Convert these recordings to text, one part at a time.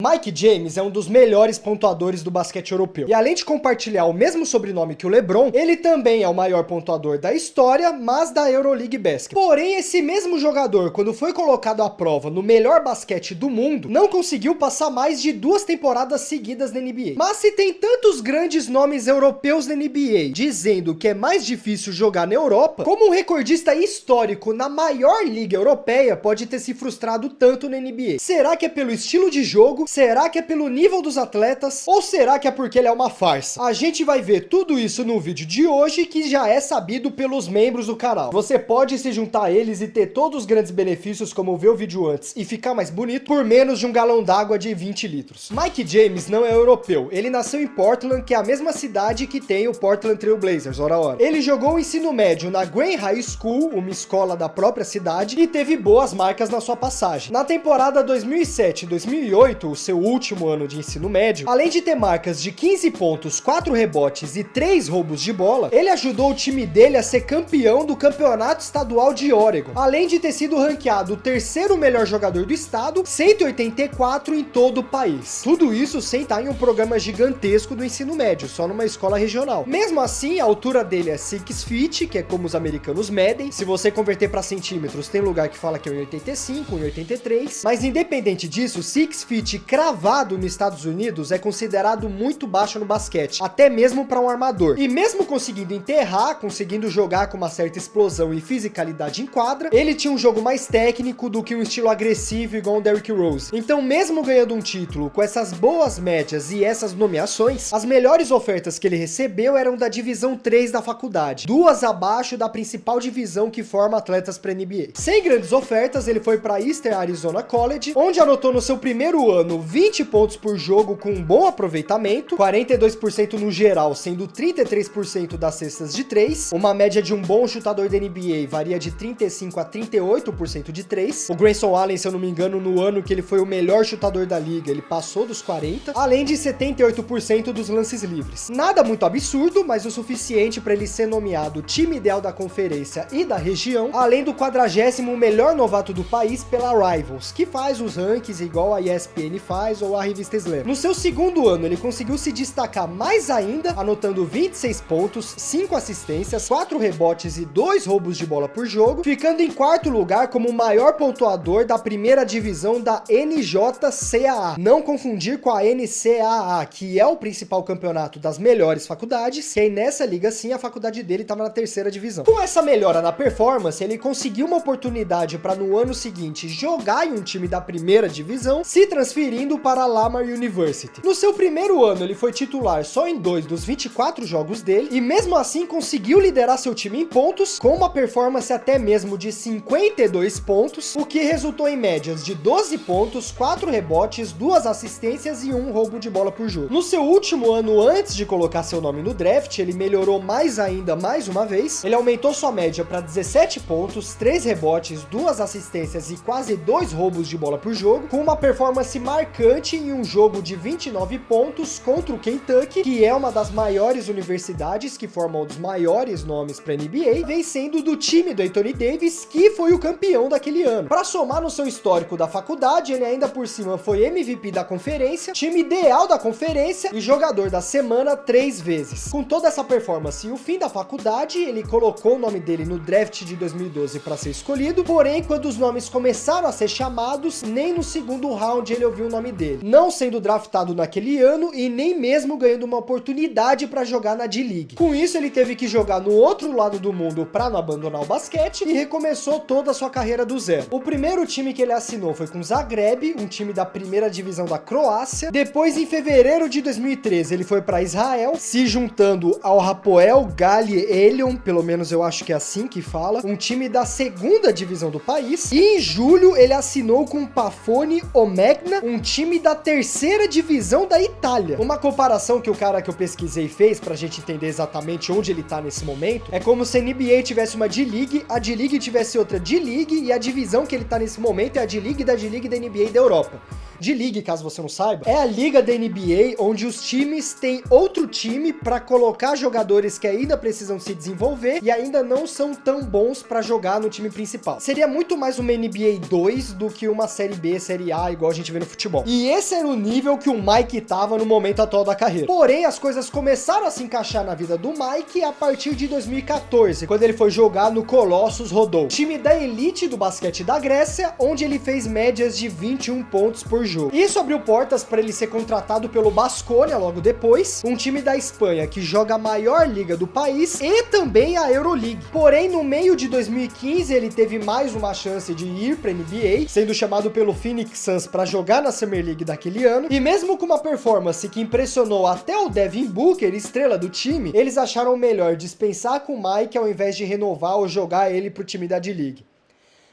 Mike James é um dos melhores pontuadores do basquete europeu. E além de compartilhar o mesmo sobrenome que o LeBron, ele também é o maior pontuador da história, mas da Euroleague Basket. Porém, esse mesmo jogador, quando foi colocado à prova no melhor basquete do mundo, não conseguiu passar mais de 2 temporadas seguidas na NBA. Mas se tem tantos grandes nomes europeus na NBA dizendo que é mais difícil jogar na Europa, como um recordista histórico na maior liga europeia pode ter se frustrado tanto na NBA? Será que é pelo estilo de jogo? Será que é pelo nível dos atletas? Ou será que é porque ele é uma farsa? A gente vai ver tudo isso no vídeo de hoje, que já é sabido pelos membros do canal. Você pode se juntar a eles e ter todos os grandes benefícios, como ver o vídeo antes e ficar mais bonito, por menos de um galão d'água de 20 litros. Mike James não é europeu. Ele nasceu em Portland, que é a mesma cidade que tem o Portland Trail Blazers, ora ora. Ele jogou o ensino médio na Green High School, uma escola da própria cidade, e teve boas marcas na sua passagem. Na temporada 2007-2008, seu último ano de ensino médio, além de ter marcas de 15 pontos, 4 rebotes e 3 roubos de bola, ele ajudou o time dele a ser campeão do campeonato estadual de Oregon, além de ter sido ranqueado o 3º melhor jogador do estado, 184 em todo o país. Tudo isso sem estar em um programa gigantesco do ensino médio, só numa escola regional. Mesmo assim, a altura dele é 6 feet, que é como os americanos medem. Se você converter para centímetros, tem lugar que fala que é 1,85, 1,83, mas independente disso, 6 feet cravado nos Estados Unidos é considerado muito baixo no basquete, até mesmo para um armador. E mesmo conseguindo enterrar, conseguindo jogar com uma certa explosão e fisicalidade em quadra, ele tinha um jogo mais técnico do que um estilo agressivo igual o Derrick Rose. Então, mesmo ganhando um título com essas boas médias e essas nomeações, as melhores ofertas que ele recebeu eram da divisão 3 da faculdade, 2 abaixo da principal divisão que forma atletas para NBA. Sem grandes ofertas, ele foi para Eastern Arizona College, onde anotou no seu primeiro ano 20 pontos por jogo com um bom aproveitamento, 42% no geral, sendo 33% das cestas de 3, uma média de um bom chutador da NBA varia de 35 a 38% de 3. O Grayson Allen, se eu não me engano, no ano que ele foi o melhor chutador da liga, ele passou dos 40, além de 78% dos lances livres. Nada muito absurdo, mas o suficiente para ele ser nomeado time ideal da conferência e da região, além do 40º melhor novato do país pela Rivals, que faz os rankings igual a ESPN faz ou a revista Slam. No seu segundo ano, ele conseguiu se destacar mais ainda, anotando 26 pontos, 5 assistências, 4 rebotes e 2 roubos de bola por jogo, ficando em 4º lugar como o maior pontuador da primeira divisão da NJCAA. Não confundir com a NCAA, que é o principal campeonato das melhores faculdades, que aí nessa liga sim a faculdade dele estava na 3ª divisão. Com essa melhora na performance, ele conseguiu uma oportunidade para no ano seguinte jogar em um time da primeira divisão, se transferindo para a Lamar University. No seu primeiro ano, ele foi titular só em 2 dos 24 jogos dele, e mesmo assim conseguiu liderar seu time em pontos, com uma performance até mesmo de 52 pontos, o que resultou em médias de 12 pontos, 4 rebotes, 2 assistências e 1 roubo de bola por jogo. No seu último ano, antes de colocar seu nome no draft, ele melhorou mais ainda, mais uma vez. Ele aumentou sua média para 17 pontos, 3 rebotes, 2 assistências e quase 2 roubos de bola por jogo, com uma performance marcante em um jogo de 29 pontos contra o Kentucky, que é uma das maiores universidades que formam um dos maiores nomes para NBA, vencendo do time do Anthony Davis, que foi o campeão daquele ano. Para somar no seu histórico da faculdade, ele ainda por cima foi MVP da conferência, time ideal da conferência e jogador da semana 3 vezes. Com toda essa performance e o fim da faculdade, ele colocou o nome dele no draft de 2012 para ser escolhido, porém, quando os nomes começaram a ser chamados, nem no segundo round ele ouviu o nome dele, não sendo draftado naquele ano e nem mesmo ganhando uma oportunidade para jogar na D-League. Com isso, ele teve que jogar no outro lado do mundo para não abandonar o basquete e recomeçou toda a sua carreira do zero. O primeiro time que ele assinou foi com Zagreb, um time da primeira divisão da Croácia. Depois, em fevereiro de 2013, ele foi para Israel, se juntando ao Hapoel Gali Elion, pelo menos eu acho que é assim que fala, um time da segunda divisão do país. E em julho, ele assinou com o Pafone Omegna, um time da terceira divisão da Itália. Uma comparação que o cara que eu pesquisei fez pra gente entender exatamente onde ele tá nesse momento é como se a NBA tivesse uma D-League, a D-League tivesse outra D-League e a divisão que ele tá nesse momento é a D-League da D-League da NBA da Europa. D-League, caso você não saiba, é a liga da NBA onde os times têm outro time para colocar jogadores que ainda precisam se desenvolver e ainda não são tão bons para jogar no time principal. Seria muito mais uma NBA 2 do que uma Série B, Série A, igual a gente vê no futebol. E esse era o nível que o Mike tava no momento atual da carreira. Porém, as coisas começaram a se encaixar na vida do Mike a partir de 2014, quando ele foi jogar no Colossus Rodou, time da elite do basquete da Grécia, onde ele fez médias de 21 pontos por jogo. Isso abriu portas para ele ser contratado pelo Baskonia logo depois, um time da Espanha que joga a maior liga do país e também a Euroleague. Porém, no meio de 2015, ele teve mais uma chance de ir para NBA, sendo chamado pelo Phoenix Suns para jogar na Summer League daquele ano, e mesmo com uma performance que impressionou até o Devin Booker, estrela do time, eles acharam melhor dispensar com o Mike ao invés de renovar ou jogar ele pro time da D-League.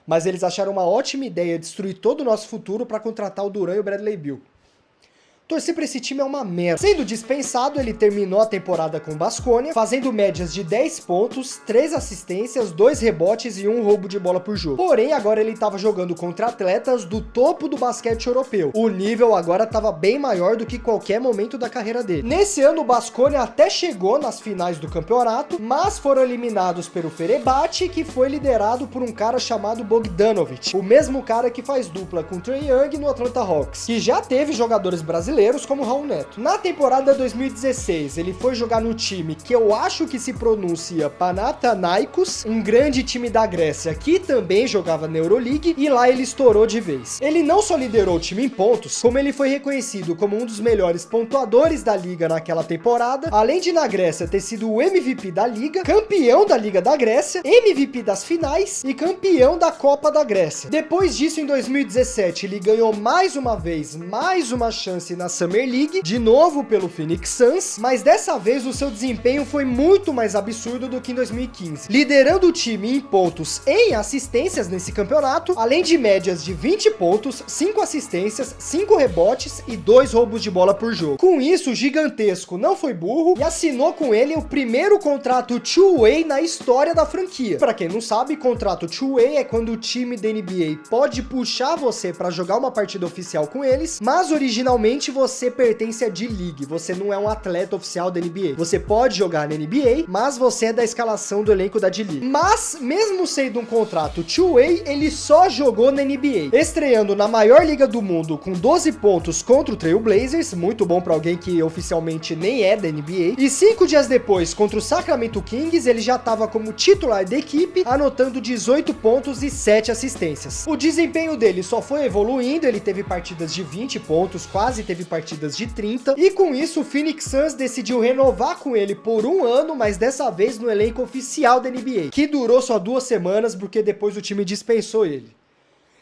Mas eles acharam uma ótima ideia destruir todo o nosso futuro para contratar o Durant e o Bradley Beal. Torcer pra esse time é uma merda. Sendo dispensado, ele terminou a temporada com o Baskonia, fazendo médias de 10 pontos, 3 assistências, 2 rebotes e 1 roubo de bola por jogo. Porém, agora ele estava jogando contra atletas do topo do basquete europeu. O nível agora estava bem maior do que qualquer momento da carreira dele. Nesse ano, o Baskonia até chegou nas finais do campeonato, mas foram eliminados pelo Fenerbahçe, que foi liderado por um cara chamado Bogdanovic, o mesmo cara que faz dupla com o Trae Young no Atlanta Hawks, que já teve jogadores brasileiros como Raul Neto. Na temporada 2016, ele foi jogar no time que eu acho que se pronuncia Panathinaikos, um grande time da Grécia que também jogava na Euroleague, e lá ele estourou de vez. Ele não só liderou o time em pontos, como ele foi reconhecido como um dos melhores pontuadores da liga naquela temporada, além de na Grécia ter sido o MVP da liga, campeão da Liga da Grécia, MVP das finais e campeão da Copa da Grécia. Depois disso, em 2017, ele ganhou mais uma vez mais uma chance na Summer League, de novo pelo Phoenix Suns, mas dessa vez o seu desempenho foi muito mais absurdo do que em 2015, liderando o time em pontos e em assistências nesse campeonato, além de médias de 20 pontos, 5 assistências, 5 rebotes e 2 roubos de bola por jogo. Com isso, o gigantesco não foi burro e assinou com ele o primeiro contrato two-way na história da franquia. Pra quem não sabe, contrato two-way é quando o time da NBA pode puxar você pra jogar uma partida oficial com eles, mas originalmente você pertence à D-League, você não é um atleta oficial da NBA. Você pode jogar na NBA, mas você é da escalação do elenco da D-League. Mas, mesmo sendo um contrato two-way, ele só jogou na NBA, estreando na maior liga do mundo com 12 pontos contra o Trail Blazers, muito bom pra alguém que oficialmente nem é da NBA, e 5 dias depois, contra o Sacramento Kings, ele já estava como titular da equipe, anotando 18 pontos e 7 assistências. O desempenho dele só foi evoluindo, ele teve partidas de 20 pontos, quase teve partidas de 30, e com isso o Phoenix Suns decidiu renovar com ele por um ano, mas dessa vez no elenco oficial da NBA, que durou só 2 semanas porque depois o time dispensou ele.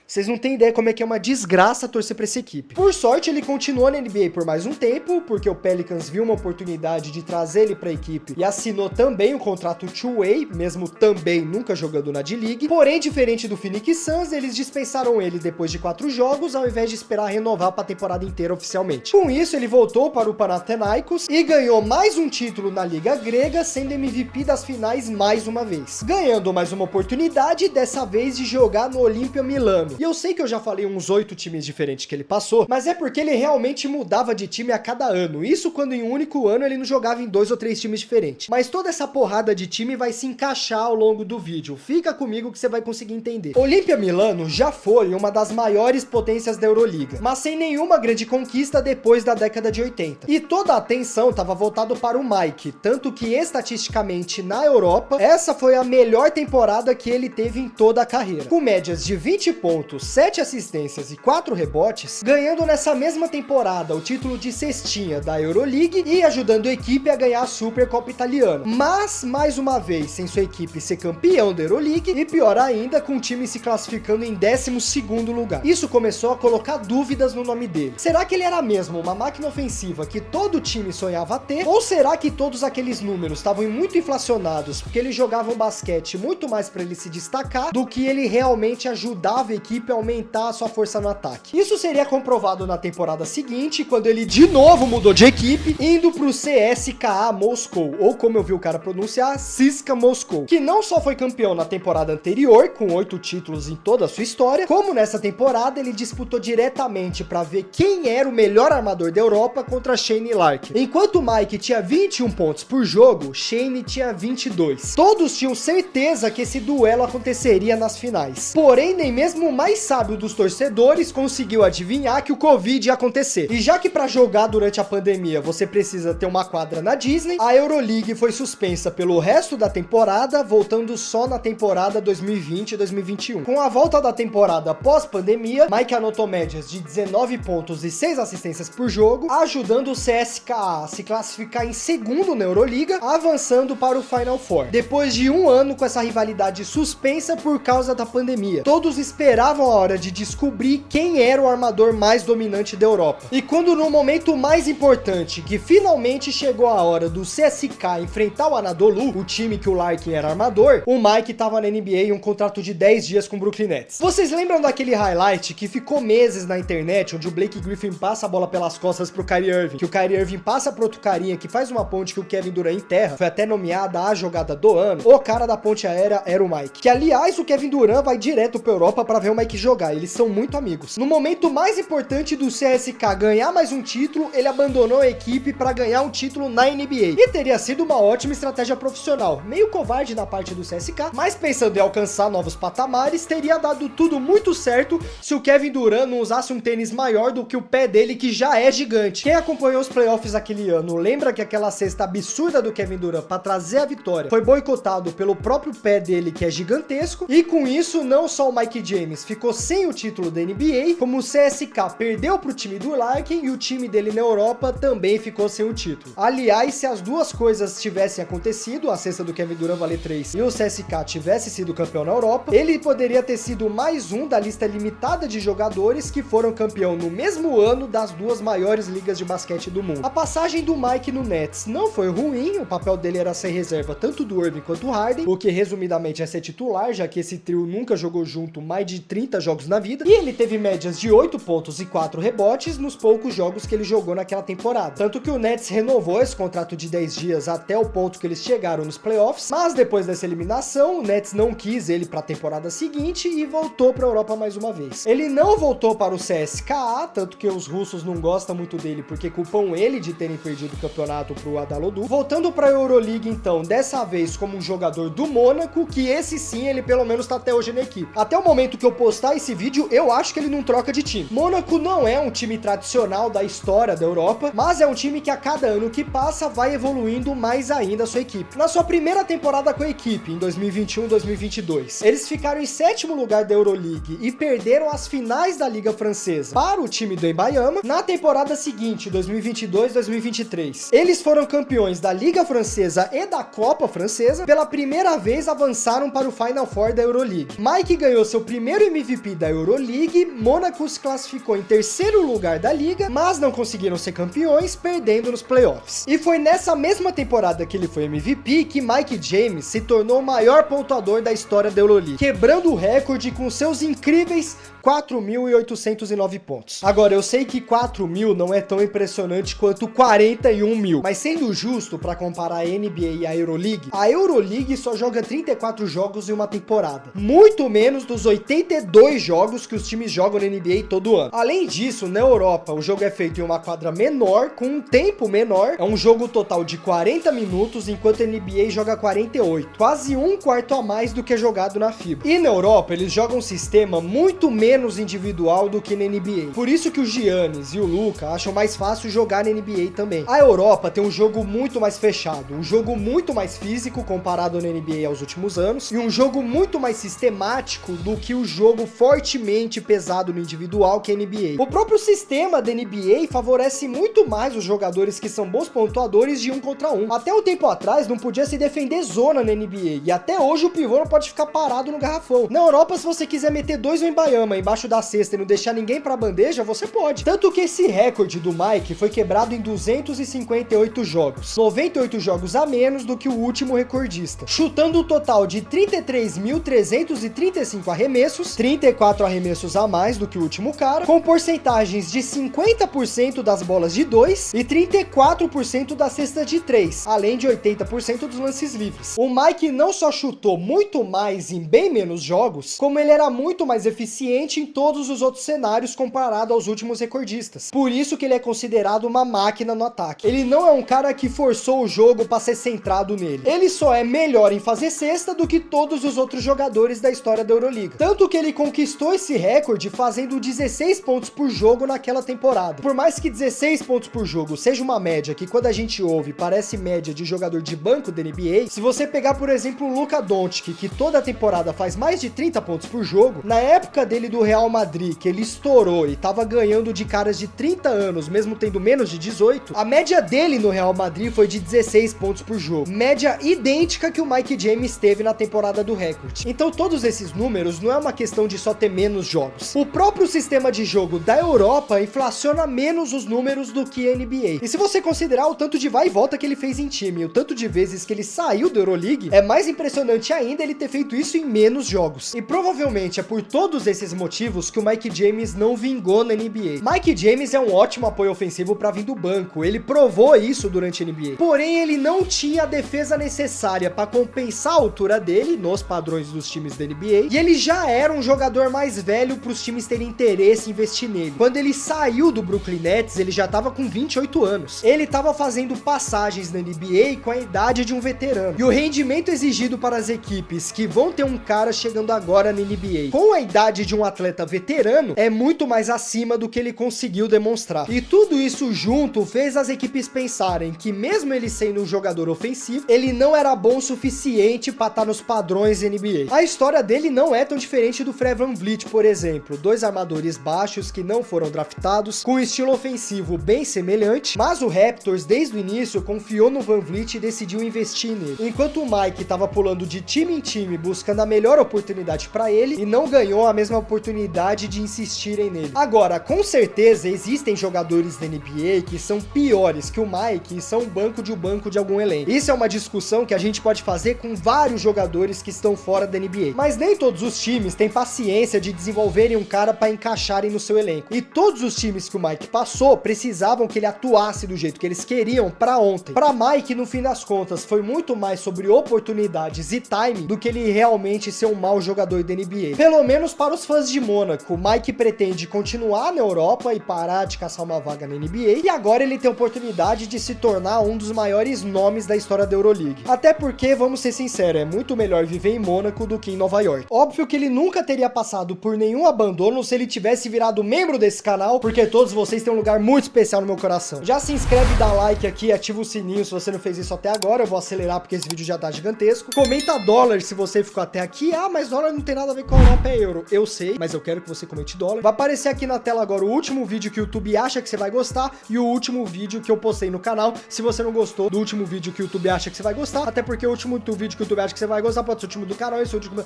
Vocês não têm ideia como é que é uma desgraça torcer pra essa equipe. Por sorte, ele continuou na NBA por mais um tempo, porque o Pelicans viu uma oportunidade de trazer ele pra equipe e assinou também um contrato two-way, mesmo também nunca jogando na D-League. Porém, diferente do Phoenix Suns, eles dispensaram ele depois de 4 jogos, ao invés de esperar renovar pra temporada inteira oficialmente. Com isso, ele voltou para o Panathinaikos e ganhou mais um título na Liga Grega, sendo MVP das finais mais uma vez. Ganhando mais uma oportunidade, dessa vez de jogar no Olimpia Milano. E eu sei que eu já falei uns 8 times diferentes que ele passou, mas é porque ele realmente mudava de time a cada ano. Isso quando em um único ano ele não jogava em 2 ou 3 times diferentes. Mas toda essa porrada de time vai se encaixar ao longo do vídeo. Fica comigo que você vai conseguir entender. Olimpia Milano já foi uma das maiores potências da Euroliga, mas sem nenhuma grande conquista depois da década de 80. E toda a atenção estava voltada para o Mike, tanto que estatisticamente na Europa, essa foi a melhor temporada que ele teve em toda a carreira. Com médias de 20 pontos, 7 assistências e 4 rebotes, ganhando nessa mesma temporada o título de cestinha da Euroleague e ajudando a equipe a ganhar a Supercopa Italiana. Mas, mais uma vez, sem sua equipe ser campeão da Euroleague e pior ainda, com o time se classificando em 12º lugar. Isso começou a colocar dúvidas no nome dele. Será que ele era mesmo uma máquina ofensiva que todo time sonhava ter? Ou será que todos aqueles números estavam muito inflacionados porque ele jogava um basquete muito mais para ele se destacar do que ele realmente ajudava a equipe equipe a aumentar a sua força no ataque. Isso seria comprovado na temporada seguinte, quando ele de novo mudou de equipe, indo pro CSKA Moscou, ou como eu vi o cara pronunciar, CSKA Moscou, que não só foi campeão na temporada anterior, com 8 títulos em toda a sua história, como nessa temporada ele disputou diretamente para ver quem era o melhor armador da Europa contra Shane Larkin. Enquanto Mike tinha 21 pontos por jogo, Shane tinha 22. Todos tinham certeza que esse duelo aconteceria nas finais. Porém, nem mesmo o mais sábio dos torcedores conseguiu adivinhar que o Covid ia acontecer. E já que para jogar durante a pandemia você precisa ter uma quadra na Disney, a Euroleague foi suspensa pelo resto da temporada, voltando só na temporada 2020 e 2021. Com a volta da temporada pós-pandemia, Mike anotou médias de 19 pontos e 6 assistências por jogo, ajudando o CSKA a se classificar em segundo na Euroliga, avançando para o Final Four. Depois de um ano com essa rivalidade suspensa por causa da pandemia, todos esperavam a hora de descobrir quem era o armador mais dominante da Europa. E quando no momento mais importante, que finalmente chegou a hora do CSKA enfrentar o Anadolu, o time que o Larkin era armador, o Mike tava na NBA em um contrato de 10 dias com o Brooklyn Nets. Vocês lembram daquele highlight que ficou meses na internet, onde o Blake Griffin passa a bola pelas costas pro Kyrie Irving, que o Kyrie Irving passa pro outro carinha que faz uma ponte que o Kevin Durant enterra, foi até nomeada a jogada do ano? O cara da ponte aérea era o Mike, que aliás o Kevin Durant vai direto pra Europa pra ver o Mike jogar, eles são muito amigos. No momento mais importante do CSKA ganhar mais um título, ele abandonou a equipe pra ganhar um título na NBA, e teria sido uma ótima estratégia profissional, meio covarde da parte do CSKA, mas pensando em alcançar novos patamares, teria dado tudo muito certo se o Kevin Durant não usasse um tênis maior do que o pé dele, que já é gigante. Quem acompanhou os playoffs aquele ano lembra que aquela cesta absurda do Kevin Durant para trazer a vitória foi boicotado pelo próprio pé dele, que é gigantesco, e com isso não só o Mike James ficou sem o título da NBA, como o CSKA perdeu pro time do Larkin e o time dele na Europa também ficou sem o título. Aliás, se as duas coisas tivessem acontecido, a cesta do Kevin Durant valer 3 e o CSKA tivesse sido campeão na Europa, ele poderia ter sido mais um da lista limitada de jogadores que foram campeão no mesmo ano das duas maiores ligas de basquete do mundo. A passagem do Mike no Nets não foi ruim, o papel dele era ser reserva tanto do Irving quanto do Harden, o que resumidamente é ser titular, já que esse trio nunca jogou junto mais de 30 jogos na vida, e ele teve médias de 8 pontos e 4 rebotes nos poucos jogos que ele jogou naquela temporada. Tanto que o Nets renovou esse contrato de 10 dias até o ponto que eles chegaram nos playoffs, mas depois dessa eliminação, o Nets não quis ele para a temporada seguinte e voltou para a Europa mais uma vez. Ele não voltou para o CSKA, tanto que os russos não gostam muito dele porque culpam ele de terem perdido o campeonato pro Anadolu. Voltando para a Euroleague então, dessa vez como um jogador do Mônaco, que esse sim ele pelo menos tá até hoje na equipe. Até o momento que eu postar esse vídeo, eu acho que ele não troca de time. Mônaco não é um time tradicional da história da Europa, mas é um time que a cada ano que passa vai evoluindo mais ainda a sua equipe. Na sua primeira temporada com a equipe, em 2021-2022, eles ficaram em 7º lugar da Euroleague e perderam as finais da Liga Francesa para o time do Embayama. Na temporada seguinte, 2022-2023, eles foram campeões da Liga Francesa e da Copa Francesa. Pela primeira vez avançaram para o Final Four da Euroleague. Mike ganhou seu primeiro MVP da Euroleague, Mônaco se classificou em 3º lugar da liga, mas não conseguiram ser campeões, perdendo nos playoffs. E foi nessa mesma temporada que ele foi MVP que Mike James se tornou o maior pontuador da história da Euroleague, quebrando o recorde com seus incríveis 4.809 pontos. Agora, eu sei que 4.000 não é tão impressionante quanto 41.000, mas sendo justo para comparar a NBA e a Euroleague só joga 34 jogos em uma temporada, muito menos dos 82 jogos que os times jogam na NBA todo ano. Além disso, na Europa, o jogo é feito em uma quadra menor, com um tempo menor, é um jogo total de 40 minutos, enquanto a NBA joga 48, quase um quarto a mais do que é jogado na FIBA. E na Europa, eles jogam um sistema muito menos individual do que na NBA. Por isso que o Giannis e o Luka acham mais fácil jogar na NBA também. A Europa tem um jogo muito mais fechado, um jogo muito mais físico comparado na NBA aos últimos anos, e um jogo muito mais sistemático do que o jogo fortemente pesado no individual que a NBA. O próprio sistema da NBA favorece muito mais os jogadores que são bons pontuadores de 1 contra 1. Até um tempo atrás não podia se defender zona na NBA, e até hoje o pivô não pode ficar parado no garrafão. Na Europa, se você quiser meter 2 no Embayama embaixo da cesta e não deixar ninguém pra bandeja, você pode. Tanto que esse recorde do Mike foi quebrado em 258 jogos, 98 jogos a menos do que o último recordista, chutando um total de 33.335 arremessos, 34 arremessos a mais do que o último cara, com porcentagens de 50% das bolas de 2 e 34% da cesta de 3, além de 80% dos lances livres. O Mike não só chutou muito mais em bem menos jogos, como ele era muito mais eficiente em todos os outros cenários comparado aos últimos recordistas. Por isso que ele é considerado uma máquina no ataque. Ele não é um cara que forçou o jogo para ser centrado nele. Ele só é melhor em fazer cesta do que todos os outros jogadores da história da Euroliga. Tanto que ele conquistou esse recorde fazendo 16 pontos por jogo naquela temporada. Por mais que 16 pontos por jogo seja uma média que quando a gente ouve parece média de jogador de banco da NBA, se você pegar, por exemplo, o Luka Doncic, que toda temporada faz mais de 30 pontos por jogo, na época dele do Real Madrid, que ele estourou e tava ganhando de caras de 30 anos, mesmo tendo menos de 18, a média dele no Real Madrid foi de 16 pontos por jogo. Média idêntica que o Mike James teve na temporada do recorde. Então todos esses números não é uma questão de só ter menos jogos. O próprio sistema de jogo da Europa inflaciona menos os números do que a NBA. E se você considerar o tanto de vai e volta que ele fez em time e o tanto de vezes que ele saiu da Euroleague, é mais impressionante ainda ele ter feito isso em menos jogos. E provavelmente é por todos esses motivos que o Mike James não vingou na NBA. Mike James é um ótimo apoio ofensivo para vir do banco, ele provou isso durante a NBA. Porém, ele não tinha a defesa necessária para compensar a altura dele nos padrões dos times da NBA, e ele já era um jogador mais velho para os times terem interesse em investir nele. Quando ele saiu do Brooklyn Nets, ele já estava com 28 anos. Ele estava fazendo passagens na NBA com a idade de um veterano. E o rendimento exigido para as equipes que vão ter um cara chegando agora na NBA com a idade de um atleta veterano é muito mais acima do que ele conseguiu demonstrar. E tudo isso junto fez as equipes pensarem que mesmo ele sendo um jogador ofensivo, ele não era bom o suficiente para estar nos padrões NBA. A história dele não é tão diferente do Fred VanVleet, por exemplo, dois armadores baixos que não foram draftados, com um estilo ofensivo bem semelhante, mas o Raptors desde o início confiou no VanVleet e decidiu investir nele. Enquanto o Mike estava pulando de time em time buscando a melhor oportunidade para ele e não ganhou a mesma oportunidade de insistirem nele. Agora, com certeza existem jogadores da NBA que são piores que o Mike e são um banco de algum elenco. Isso é uma discussão que a gente pode fazer com vários jogadores que estão fora da NBA. Mas nem todos os times têm paciência de desenvolverem um cara para encaixarem no seu elenco. E todos os times que o Mike passou precisavam que ele atuasse do jeito que eles queriam para ontem. Para Mike, no fim das contas, foi muito mais sobre oportunidades e timing do que ele realmente ser um mau jogador da NBA. Pelo menos para os fãs de Mônaco, o Mike pretende continuar na Europa e parar de caçar uma vaga na NBA, e agora ele tem a oportunidade de se tornar um dos maiores nomes da história da Euroleague. Até porque, vamos ser sinceros, é muito melhor viver em Mônaco do que em Nova York. Óbvio que ele nunca teria passado por nenhum abandono se ele tivesse virado membro desse canal, porque todos vocês têm um lugar muito especial no meu coração. Já se inscreve, dá like aqui, ativa o sininho se você não fez isso até agora, eu vou acelerar porque esse vídeo já tá gigantesco. Comenta dólar se você ficou até aqui. Ah, mas dólar não tem nada a ver com a Europa, é euro. Eu sei, mas eu quero que você comente dólar. Vai aparecer aqui na tela agora o último vídeo que o YouTube acha que você vai gostar e o último vídeo que eu postei no canal. Se você não gostou do último vídeo que o YouTube acha que você vai gostar, até porque o último vídeo que o YouTube acha que você vai gostar pode ser o último do canal, esse é o último...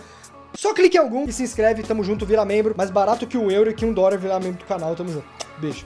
Só clique em algum e se inscreve, tamo junto, vira membro. Mais barato que €1 e que $1 virar membro do canal, tamo junto. Beijo.